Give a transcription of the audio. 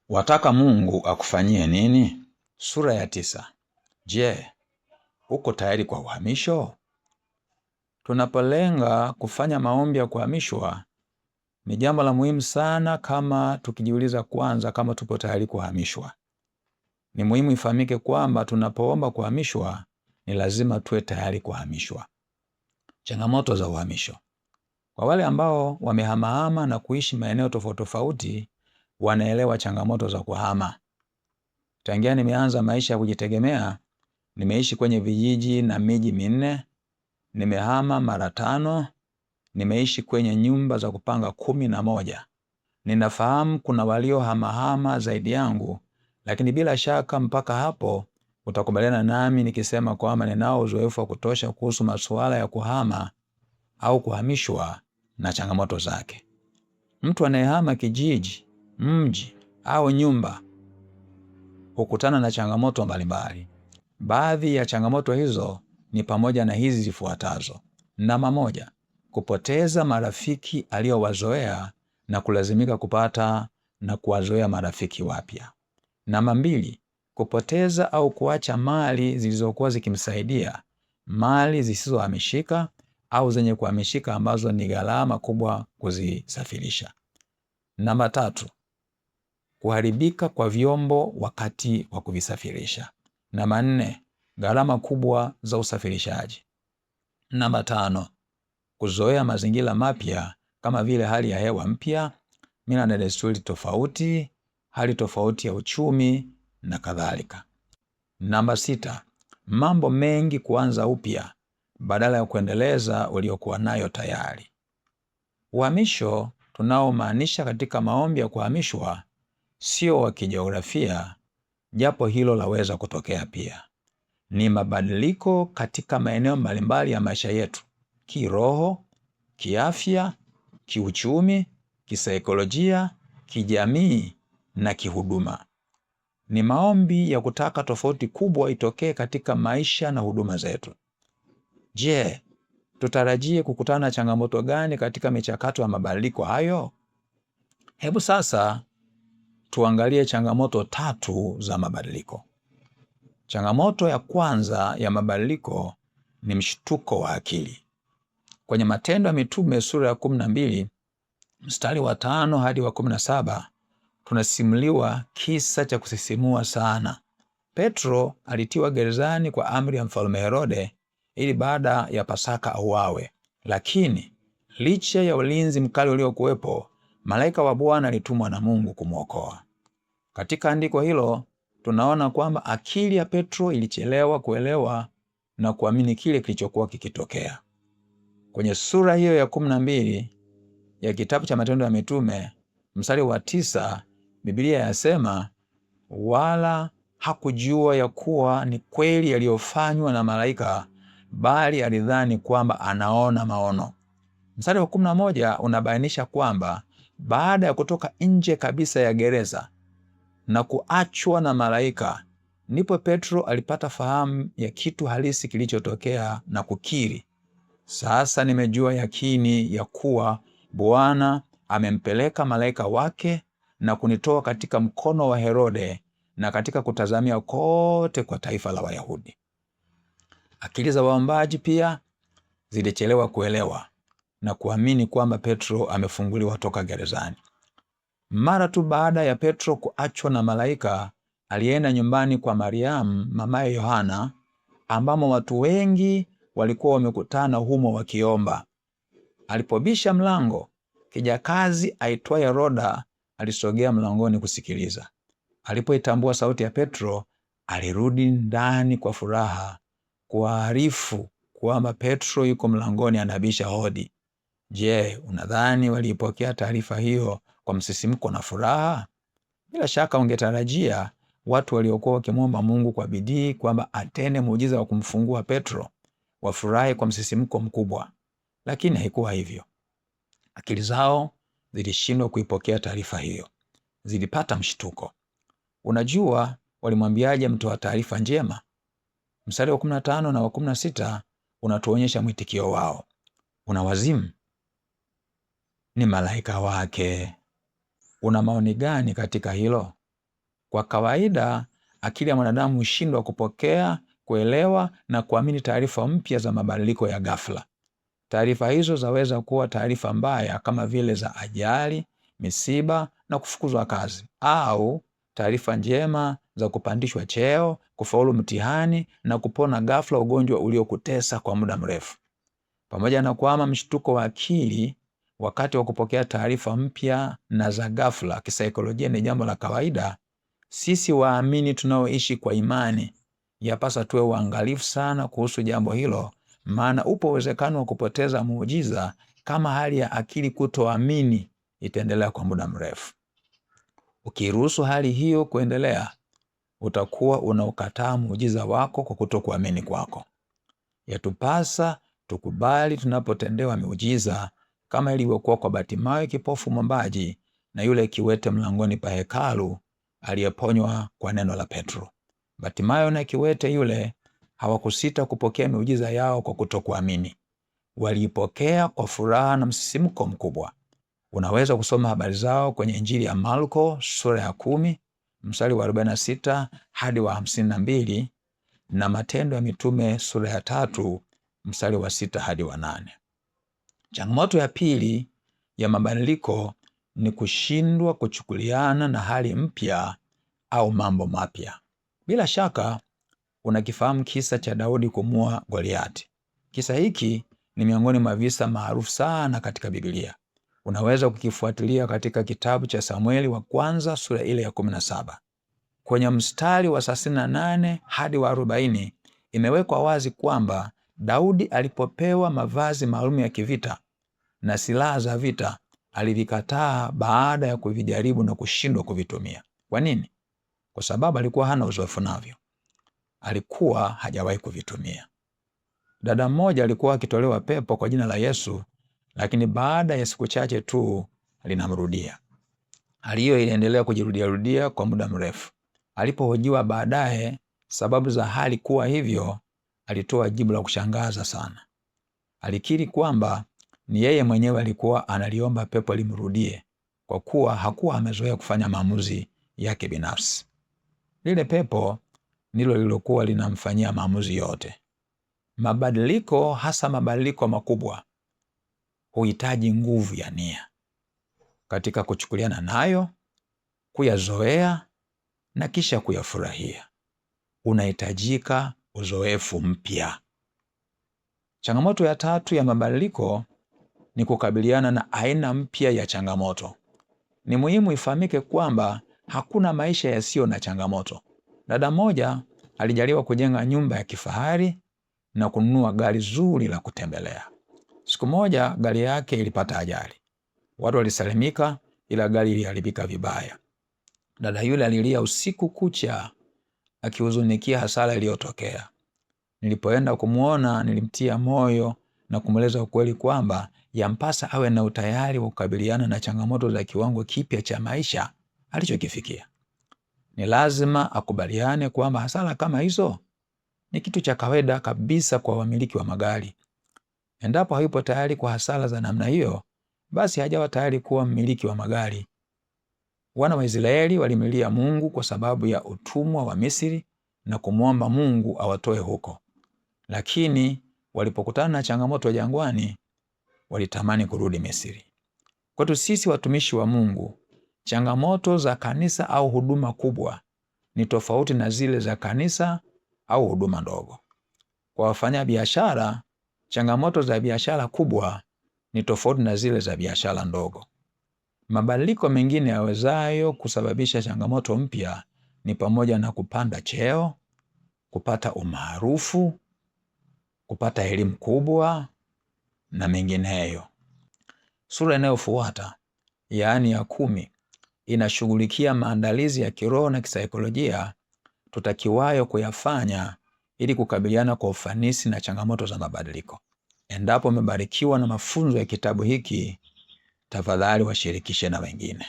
Wataka Mungu akufanyie nini? Sura ya 9. Je, uko tayari kwa uhamisho? Tunapolenga kufanya maombi ya kuhamishwa, ni jambo la muhimu sana kama tukijiuliza kwanza kama tupo tayari kuhamishwa. Ni muhimu ifahamike kwamba tunapoomba kuhamishwa, ni lazima tuwe tayari kuhamishwa. Changamoto za uhamisho. Kwa wale ambao wamehamahama na kuishi maeneo tofauti tofauti, wanaelewa changamoto za kuhama. Tangia nimeanza maisha ya kujitegemea, nimeishi kwenye vijiji na miji minne, nimehama mara 5, nimeishi kwenye nyumba za kupanga 11. Ninafahamu kuna walio hamahama zaidi yangu, lakini bila shaka mpaka hapo utakubaliana nami nikisema kwamba ninao uzoefu wa kutosha kuhusu masuala ya kuhama au kuhamishwa na changamoto zake. Mtu anayehama kijiji, mji au nyumba hukutana na changamoto mbalimbali. Baadhi ya changamoto hizo ni pamoja na hizi zifuatazo. Namba 1, kupoteza marafiki aliowazoea na kulazimika kupata na kuwazoea marafiki wapya. Namba 2, kupoteza au kuacha mali zilizokuwa zikimsaidia, mali zisizohamishika au zenye kuhamishika ambazo ni gharama kubwa kuzisafirisha. Namba 3, kuharibika kwa vyombo wakati wa kuvisafirisha. Namba 4, gharama kubwa za usafirishaji. Namba 5, kuzoea mazingira mapya kama vile hali ya hewa mpya, mila na desturi tofauti, hali tofauti ya uchumi na kadhalika. Namba 6, mambo mengi kuanza upya badala ya kuendeleza uliokuwa nayo tayari. Uhamisho tunaomaanisha katika maombi ya kuhamishwa sio wa kijiografia, japo hilo laweza kutokea pia. Ni mabadiliko katika maeneo mbalimbali ya maisha yetu: kiroho, kiafya, kiuchumi, kisaikolojia, kijamii na kihuduma. Ni maombi ya kutaka tofauti kubwa itokee katika maisha na huduma zetu. Je, tutarajie kukutana na changamoto gani katika michakato ya mabadiliko hayo? Hebu sasa tuangalie changamoto 3 za mabadiliko. Changamoto ya kwanza ya mabadiliko ni mshtuko wa akili. Kwenye Matendo ya Mitume sura ya 12 mstari wa 5 hadi wa 17 tunasimuliwa kisa cha kusisimua sana. Petro alitiwa gerezani kwa amri ya Mfalme Herode ili baada ya Pasaka auawe. Lakini licha ya ulinzi mkali uliokuwepo, malaika wa Bwana alitumwa na Mungu kumwokoa. Katika andiko hilo tunaona kwamba akili ya Petro ilichelewa kuelewa na kuamini kile kilichokuwa kikitokea. Kwenye sura hiyo ya 12 ya kitabu cha Matendo ya Mitume mstari wa 9, Biblia yasema, wala hakujua ya kuwa ni kweli yaliyofanywa na malaika, bali alidhani kwamba anaona maono. Mstari wa 11 unabainisha kwamba baada ya kutoka nje kabisa ya gereza na kuachwa na malaika, ndipo Petro alipata fahamu ya kitu halisi kilichotokea na kukiri, sasa nimejua yakini ya kuwa Bwana amempeleka malaika wake na kunitoa katika mkono wa Herode na katika kutazamia kote kwa taifa la Wayahudi. Akili za waombaji pia zilichelewa kuelewa na kuamini kwamba Petro amefunguliwa toka gerezani. Mara tu baada ya Petro kuachwa na malaika, alienda nyumbani kwa Mariamu mamaye Yohana, ambamo watu wengi walikuwa wamekutana humo wakiomba. Alipobisha mlango, kijakazi aitwaye Roda alisogea mlangoni kusikiliza. Alipoitambua sauti ya Petro, alirudi ndani kwa furaha kuwaarifu kwamba Petro yuko mlangoni anabisha hodi. Je, unadhani waliipokea taarifa hiyo kwa msisimko na furaha? Bila shaka ungetarajia watu waliokuwa wakimwomba Mungu kwa bidii kwamba atende muujiza wa kumfungua Petro wafurahi kwa msisimko mkubwa, lakini haikuwa hivyo. Akili zao zilishindwa kuipokea taarifa hiyo, zilipata mshtuko. Unajua walimwambiaje mtoa taarifa njema? Mstari wa 15 na wa 16 unatuonyesha mwitikio wao. Una wazimu? Ni malaika wake. Una maoni gani katika hilo? Kwa kawaida, akili ya mwanadamu hushindwa kupokea, kuelewa na kuamini taarifa mpya za mabadiliko ya ghafla. Taarifa hizo zaweza kuwa taarifa mbaya kama vile za ajali, misiba na kufukuzwa kazi, au taarifa njema za kupandishwa cheo, kufaulu mtihani na kupona ghafla ugonjwa uliokutesa kwa muda mrefu. Pamoja na kwamba mshtuko wa akili wakati wa kupokea taarifa mpya na za ghafla kisaikolojia ni jambo la kawaida, sisi waamini tunaoishi kwa imani yapasa tuwe uangalifu sana kuhusu jambo hilo, maana upo uwezekano wa kupoteza muujiza kama hali ya akili kutoamini itaendelea kwa muda mrefu. Ukiruhusu hali hiyo kuendelea, utakuwa unaukataa muujiza wako kwa kutokuamini kwako. Yatupasa tukubali tunapotendewa miujiza, kama ilivyokuwa kwa Bartimayo kipofu mwombaji na yule kiwete mlangoni pa hekalu aliyeponywa kwa neno la Petro. Bartimayo na kiwete yule hawakusita kupokea miujiza yao kwa kutokuamini. Waliipokea kwa furaha na msisimko mkubwa. Unaweza kusoma habari zao kwenye Injili ya Marko sura ya 10 mstari wa 46 hadi wa 52 na Matendo ya Mitume sura ya 3 mstari wa 6 hadi wa 8. Changamoto ya pili ya mabadiliko ni kushindwa kuchukuliana na hali mpya au mambo mapya. Bila shaka unakifahamu kisa cha Daudi kumuua Goliati. Kisa hiki ni miongoni mwa visa maarufu sana katika Biblia. Unaweza kukifuatilia katika kitabu cha Samueli wa kwanza sura ile ya 17. Kwenye mstari wa 38 hadi wa 40 imewekwa wazi kwamba Daudi alipopewa mavazi maalum ya kivita na silaha za vita alivikataa baada ya kuvijaribu na kushindwa kuvitumia. Kwa nini? Kwa sababu alikuwa hana uzoefu navyo. Alikuwa hajawahi kuvitumia. Dada mmoja alikuwa akitolewa pepo kwa jina la Yesu, lakini baada ya siku chache tu linamrudia. Hali hiyo iliendelea kujirudia kwa muda mrefu. Alipohojiwa baadaye sababu za hali kuwa hivyo, alitoa jibu la kushangaza sana. Alikiri kwamba ni yeye mwenyewe alikuwa analiomba pepo limrudie kwa kuwa hakuwa amezoea kufanya maamuzi yake binafsi. Lile pepo ndilo lilokuwa linamfanyia maamuzi yote. Mabadiliko, hasa mabadiliko makubwa, huhitaji nguvu ya nia katika kuchukuliana nayo, kuyazoea na kisha kuyafurahia. Unahitajika uzoefu mpya. Changamoto ya tatu ya mabadiliko ni kukabiliana na aina mpya ya changamoto. Ni muhimu ifahamike kwamba hakuna maisha yasiyo na changamoto. Dada mmoja alijaliwa kujenga nyumba ya kifahari na kununua gari zuri la kutembelea. Siku moja gari yake ilipata ajali. Watu walisalimika, ila gari iliharibika vibaya. Dada yule alilia usiku kucha akihuzunikia hasara iliyotokea. Nilipoenda kumuona, nilimtia moyo na kumweleza ukweli kwamba yampasa awe na utayari wa kukabiliana na changamoto za kiwango kipya cha maisha alichokifikia. Ni lazima akubaliane kwamba hasara kama hizo ni kitu cha kawaida kabisa kwa wamiliki wa magari. Endapo hayupo tayari kwa hasara za namna hiyo, basi hajawa tayari kuwa mmiliki wa magari. Wana wa Israeli walimlilia Mungu kwa sababu ya utumwa wa Misri na kumwomba Mungu awatoe huko. Lakini walipokutana na changamoto jangwani, walitamani kurudi Misri. Kwetu sisi watumishi wa Mungu, changamoto za kanisa au huduma kubwa ni tofauti na zile za kanisa au huduma ndogo. Kwa wafanya biashara, changamoto za biashara kubwa ni tofauti na zile za biashara ndogo. Mabadiliko mengine yawezayo kusababisha changamoto mpya ni pamoja na kupanda cheo, kupata umaarufu, kupata elimu kubwa na mengineyo. Sura inayofuata, yaani ya 10, inashughulikia maandalizi ya kiroho na kisaikolojia tutakiwayo kuyafanya ili kukabiliana kwa ufanisi na changamoto za mabadiliko. Endapo umebarikiwa na mafunzo ya kitabu hiki, tafadhali washirikishe na wengine.